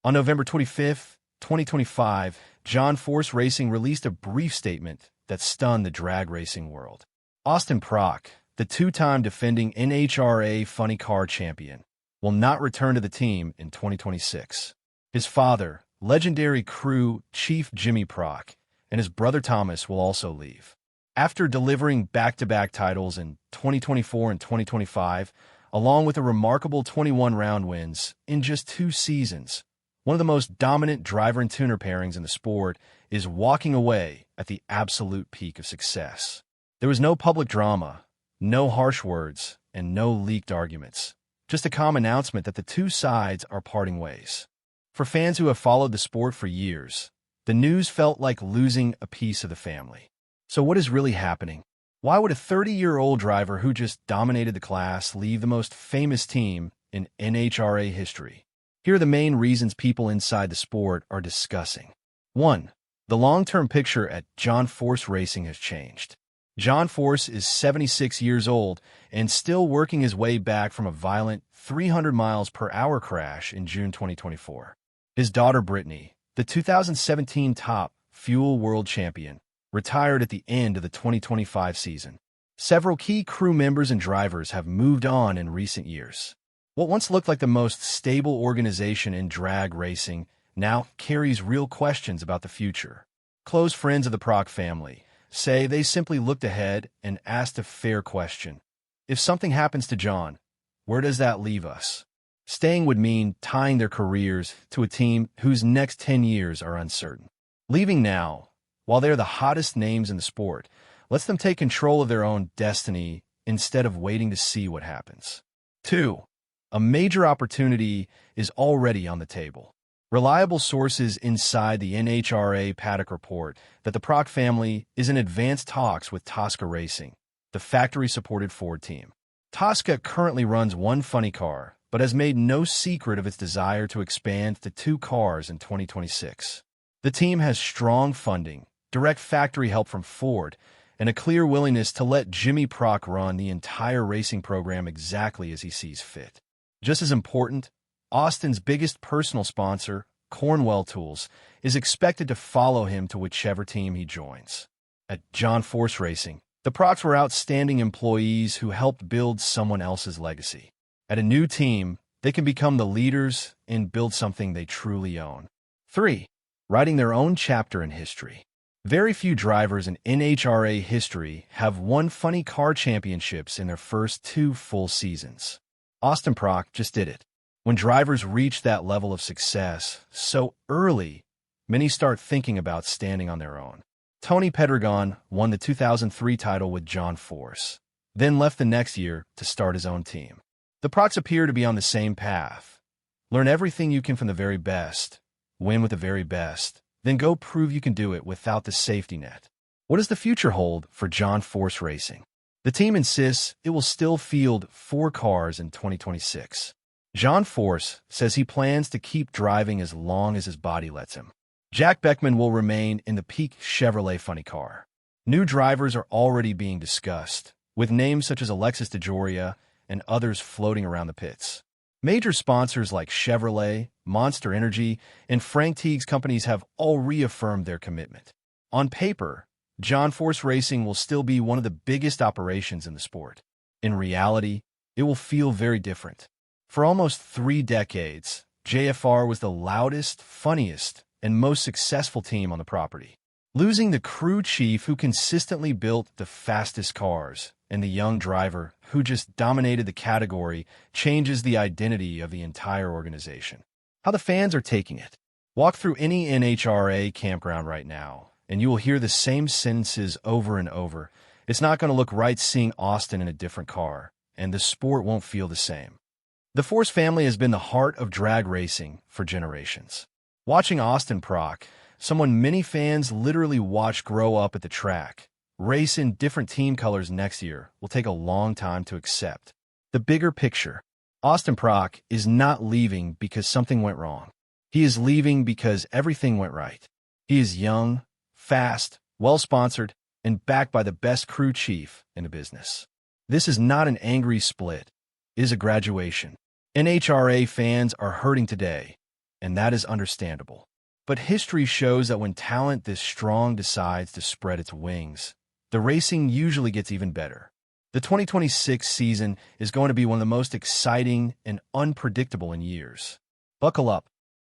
On November 25th, 2025, Tasca Force Racing released a brief statement that stunned the drag racing world. Austin Prock, the two-time defending NHRA funny car champion, will not return to the team in 2026. His father, legendary crew chief Jimmy Prock, and his brother Thomas will also leave. After delivering back-to-back titles in 2024 and 2025, along with a remarkable 21-round wins in just 2 seasons, one of the most dominant driver and tuner pairings in the sport is walking away at the absolute peak of success. There was no public drama, no harsh words, and no leaked arguments. Just a calm announcement that the two sides are parting ways. For fans who have followed the sport for years, the news felt like losing a piece of the family. So what is really happening? Why would a 30-year-old driver who just dominated the class leave the most famous team in NHRA history? Here are the main reasons people inside the sport are discussing. 1. The long-term picture at Tasca Force Racing has changed. Tasca Force is 76 years old and still working his way back from a violent 300 miles per hour crash in June 2024. His daughter Brittany, the 2017 Top Fuel World Champion, retired at the end of the 2025 season. Several key crew members and drivers have moved on in recent years. What once looked like the most stable organization in drag racing now carries real questions about the future. Close friends of the Prock family say they simply looked ahead and asked a fair question. If something happens to John, where does that leave us? Staying would mean tying their careers to a team whose next 10 years are uncertain. Leaving now, while they're the hottest names in the sport, lets them take control of their own destiny instead of waiting to see what happens. 2. A major opportunity is already on the table. Reliable sources inside the NHRA paddock report that the Prock family is in advanced talks with Tasca Racing, the factory-supported Ford team. Tasca currently runs one funny car, but has made no secret of its desire to expand to 2 cars in 2026. The team has strong funding, direct factory help from Ford, and a clear willingness to let Jimmy Prock run the entire racing program exactly as he sees fit. Just as important, Austin's biggest personal sponsor, Cornwell Tools, is expected to follow him to whichever team he joins. At Tasca Force Racing, the Procks were outstanding employees who helped build someone else's legacy. At a new team, they can become the leaders and build something they truly own. 3. Writing their own chapter in history. Very few drivers in NHRA history have won funny car championships in their first 2 full seasons. Austin Prock just did it. When drivers reach that level of success so early, many start thinking about standing on their own. Tony Pedregon won the 2003 title with Tasca Force, then left the next year to start his own team. The Procks appear to be on the same path. Learn everything you can from the very best, win with the very best, then go prove you can do it without the safety net. What does the future hold for Tasca Force Racing? The team insists it will still field 4 cars in 2026. Tasca Force says he plans to keep driving as long as his body lets him. Jack Beckman will remain in the peak Chevrolet funny car. New drivers are already being discussed, with names such as Alexis DeJoria and others floating around the pits. Major sponsors like Chevrolet, Monster Energy, and Frank Teague's companies have all reaffirmed their commitment. On paper, Tasca Force Racing will still be one of the biggest operations in the sport. In reality, it will feel very different. For almost 3 decades, JFR was the loudest, funniest, and most successful team on the property. Losing the crew chief who consistently built the fastest cars and the young driver who just dominated the category changes the identity of the entire organization. How the fans are taking it. Walk through any NHRA campground right now, and you will hear the same sentences over and over. It's not going to look right seeing Austin in a different car, and the sport won't feel the same. The Force family has been the heart of drag racing for generations. Watching Austin Prock, someone many fans literally watch grow up at the track, race in different team colors next year, will take a long time to accept. The bigger picture. Austin Prock is not leaving because something went wrong. He is leaving because everything went right. He is young, fast, well-sponsored, and backed by the best crew chief in the business. This is not an angry split. It is a graduation. NHRA fans are hurting today, and that is understandable. But history shows that when talent this strong decides to spread its wings, the racing usually gets even better. The 2026 season is going to be one of the most exciting and unpredictable in years. Buckle up,